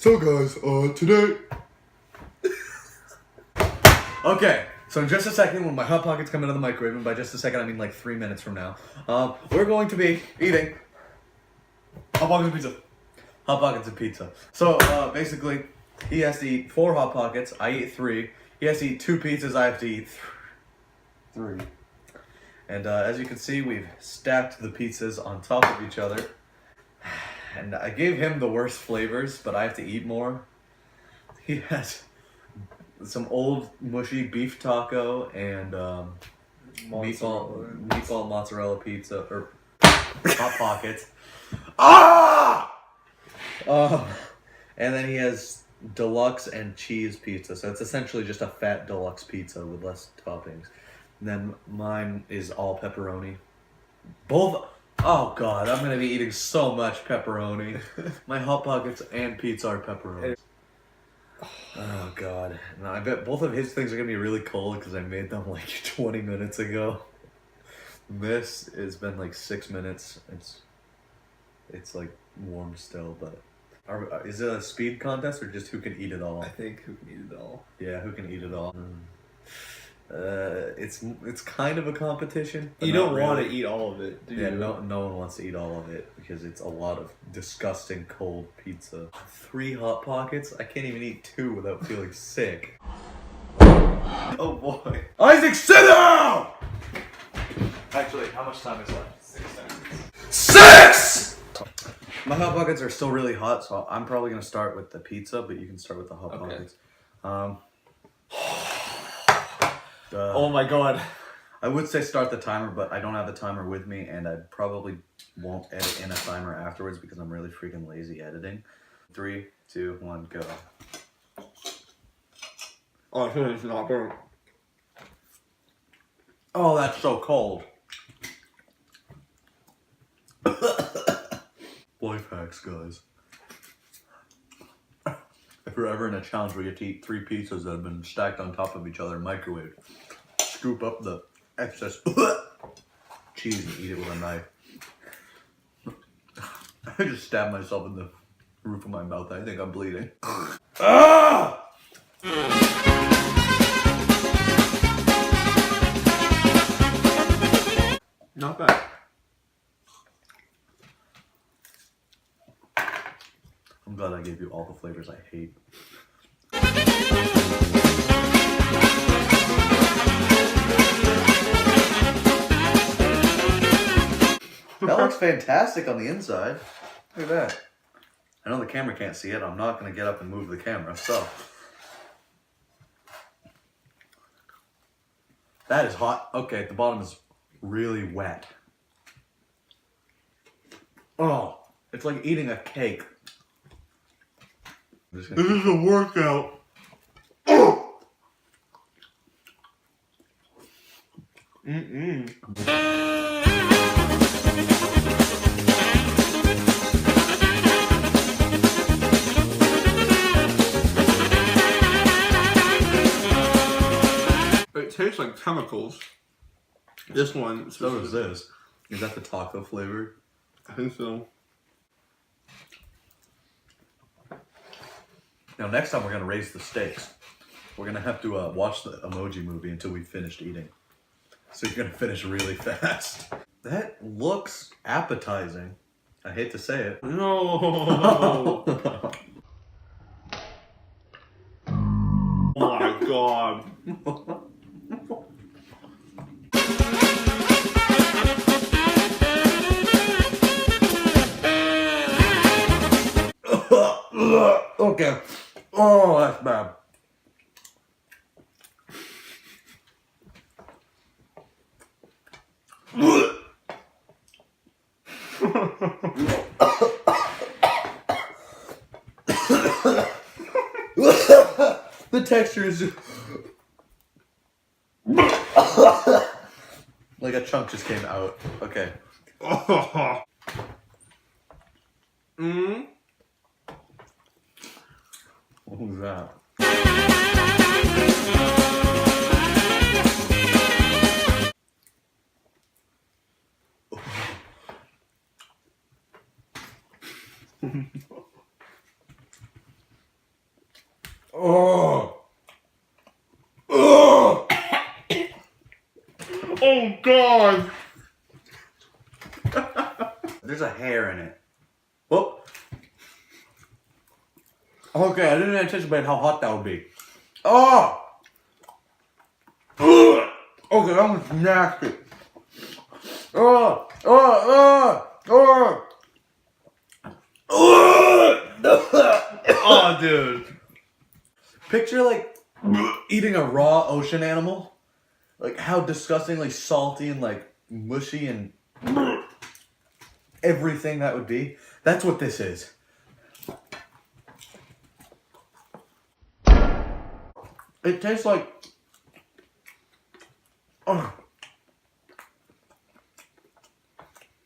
So guys, today... Okay, so in just a second, when my Hot Pockets come out of the microwave, and by just a second I mean like 3 minutes from now, we're going to be eating Hot Pockets and pizza. Hot Pockets and pizza. So, basically, he has to eat 4 Hot Pockets, I eat 3. He has to eat 2 pizzas, I have to eat 3. And as you can see, we've stacked the pizzas on top of each other. And I gave him the worst flavors, but I have to eat more. He has some old mushy beef taco and meatball mozzarella pizza, or Hot Pockets. And then he has deluxe and cheese pizza, so it's essentially just a fat deluxe pizza with less toppings. And then mine is all pepperoni. Oh god, I'm gonna be eating so much pepperoni. My Hot Pockets and pizza are pepperoni. Oh god. No, I bet both of his things are gonna be really cold because I made them like 20 minutes ago. This has been like 6 minutes. It's like warm still, but is it a speed contest or just who can eat it all? I think who can eat it all. Yeah, who can eat it all. It's kind of a competition. You don't want to eat all of it, do you? Yeah, no one wants to eat all of it because it's a lot of disgusting cold pizza. 3 Hot Pockets? I can't even eat 2 without feeling sick. Oh boy. Isaac, sit down! Actually, how much time is left? 6 seconds. 6! My Hot Pockets are still really hot, so I'm probably going to start with the pizza, but you can start with the Hot Pockets. Oh my god. I would say start the timer, but I don't have the timer with me, and I probably won't edit in a timer afterwards because I'm really freaking lazy editing. 3, 2, 1, go. Oh, I feel like it's not burnt. Oh, that's so cold. Life hacks, guys. If you're ever in a challenge where you have to eat 3 pizzas that have been stacked on top of each other in microwave, scoop up the excess cheese and eat it with a knife. I just stabbed myself in the roof of my mouth. I think I'm bleeding. Ah! Not bad. I'm glad I gave you all the flavors I hate. That looks fantastic on the inside. Look at that. I know the camera can't see it. I'm not going to get up and move the camera, so. That is hot. Okay, the bottom is really wet. Oh, it's like eating a cake. This is a workout. It tastes like chemicals. This one. So does this. Is that the taco flavor? I think so. Now, next time we're going to raise the stakes. We're going to have to watch the Emoji Movie until we've finished eating. So you're going to finish really fast. That looks appetizing. I hate to say it. No. Oh my god. Okay. Oh, that's bad. The texture is just... like a chunk just came out. Okay. What was that? Oh. Oh. Oh God. There's a hair in it. Whoop. Okay, I didn't anticipate how hot that would be. Oh! Okay, that was nasty. Oh, dude. Picture like eating a raw ocean animal. Like how disgustingly salty and like mushy and everything that would be. That's what this is. It tastes like.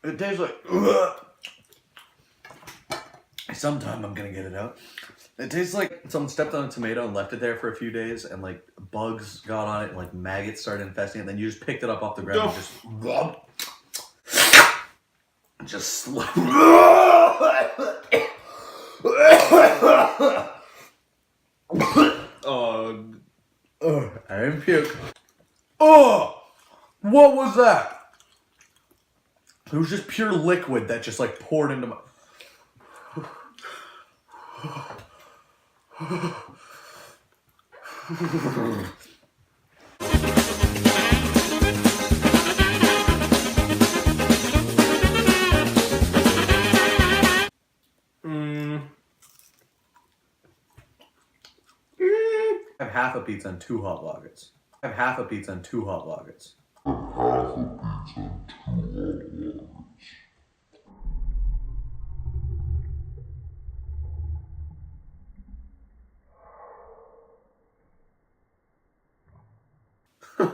It tastes like. Sometime I'm gonna get it out. It tastes like someone stepped on a tomato and left it there for a few days, and like bugs got on it, and like maggots started infesting it. And then you just picked it up off the ground and just slow. I didn't puke. Oh, what was that? It was just pure liquid that just like poured into my. I have half a pizza and 2 hot pockets. I have half a pizza and 2 hot pockets.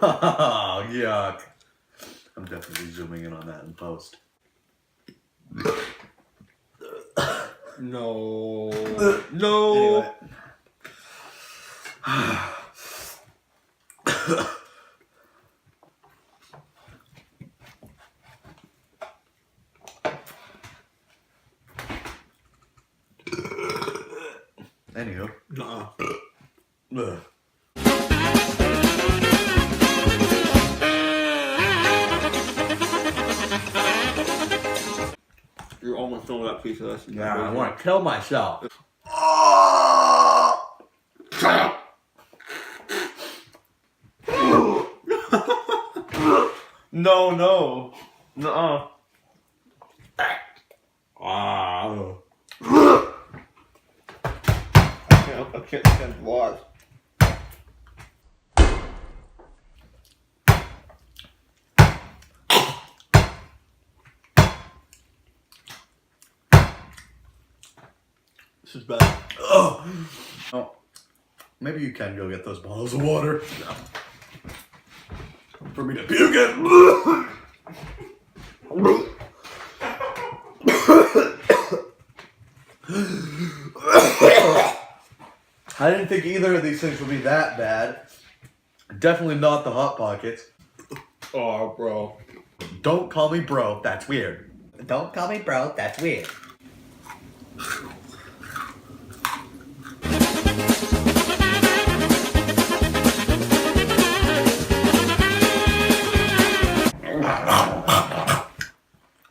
Oh, yuck. I'm definitely zooming in on that in post. No. No. Anywho. Nuh-uh. You're almost done with that pizza. That's Yeah, I want to kill myself. No, no. Nuh-uh. I can't stand to watch. This is bad. Oh, maybe you can go get those bottles of water. No. For me to puke it. I didn't think either of these things would be that bad. Definitely not the hot pockets. Oh, bro. Don't call me bro. That's weird. Don't call me bro. That's weird.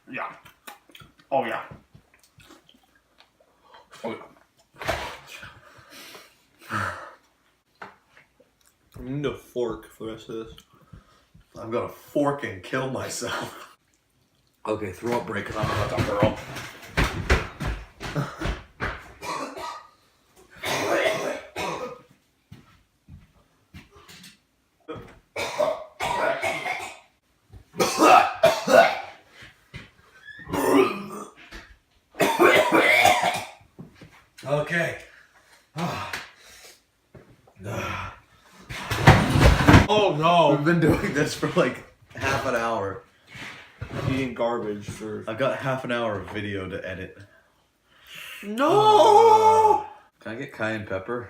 Yeah. Oh, yeah. Oh, yeah. I need a fork for the rest of this. I'm gonna fork and kill myself. Okay, throw up break because I'm about to girl. Okay. Oh, no. We've been doing this for like half an hour. Eating garbage for... I've got half an hour of video to edit. No! Can I get cayenne pepper?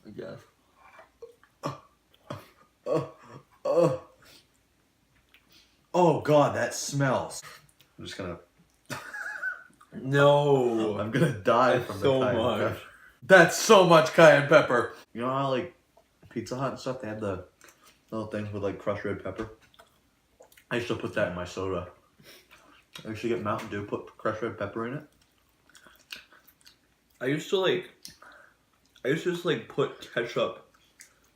I guess. Oh god, that smells. I'm just gonna... No. I'm gonna die That's from the so cayenne much. pepper. That's so much cayenne pepper. You know how like Pizza Hut and stuff, they have the little things with like crushed red pepper? I used to put that in my soda. I used to get Mountain Dew, put crushed red pepper in it. I used to just like put ketchup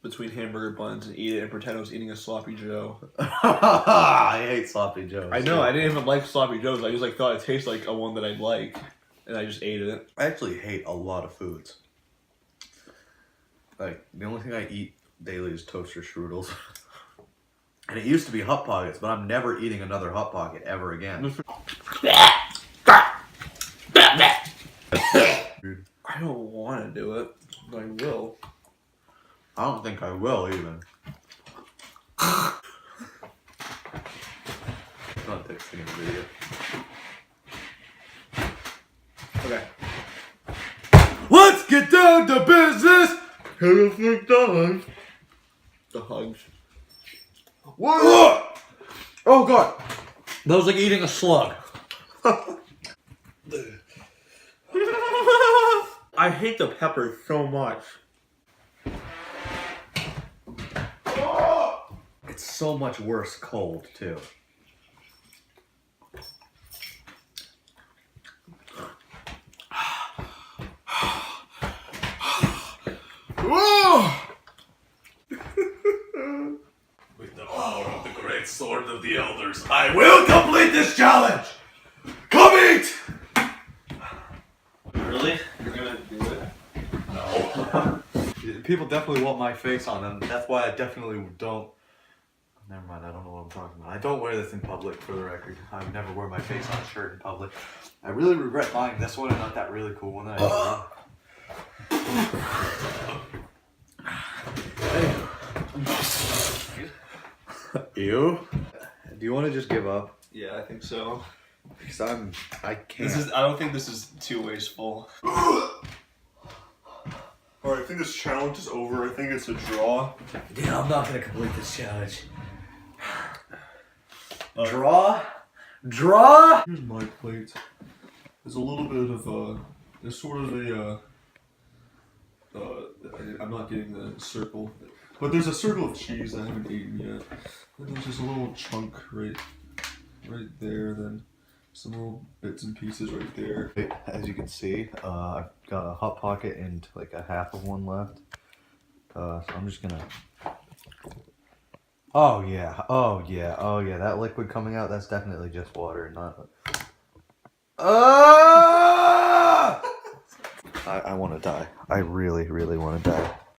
between hamburger buns and eat it and pretend I was eating a sloppy Joe. I hate sloppy joes. I know, I didn't even like sloppy joes. I just like thought it tasted like a one that I'd like, and I just ate it. I actually hate a lot of foods. Like, the only thing I eat daily is toaster strudels. And it used to be Hot Pockets, but I'm never eating another Hot Pocket ever again. I don't want to do it, but I will. I don't think I will even. Not texting a video. Okay. Let's get down to business! Perfect time. The hugs. What? Oh god. That was like eating a slug. I hate the pepper so much. It's so much worse cold, too. With the power of the great sword of the elders, I will complete this challenge! Come eat! Really? You're gonna do it? No. People definitely want my face on them. That's why I definitely don't. Never mind, I don't know what I'm talking about. I don't wear this in public, for the record. I would never wear my face on a shirt in public. I really regret buying this one and not that really cool one that I got. Ew. Do you want to just give up? Yeah, I think so. Because I can't. I don't think this is too wasteful. Alright, I think this challenge is over. I think it's a draw. Yeah, I'm not gonna complete this challenge. Draw? Draw? Here's my plate. There's a little bit of there's sort of a I'm not getting the circle, but there's a circle of cheese I haven't eaten yet. And there's just a little chunk right there, then some little bits and pieces right there. As you can see, I've got a Hot Pocket and like a half of one left. So I'm just gonna... Oh yeah, oh yeah, oh yeah, that liquid coming out, that's definitely just water, not... I want to die. I really, really want to die.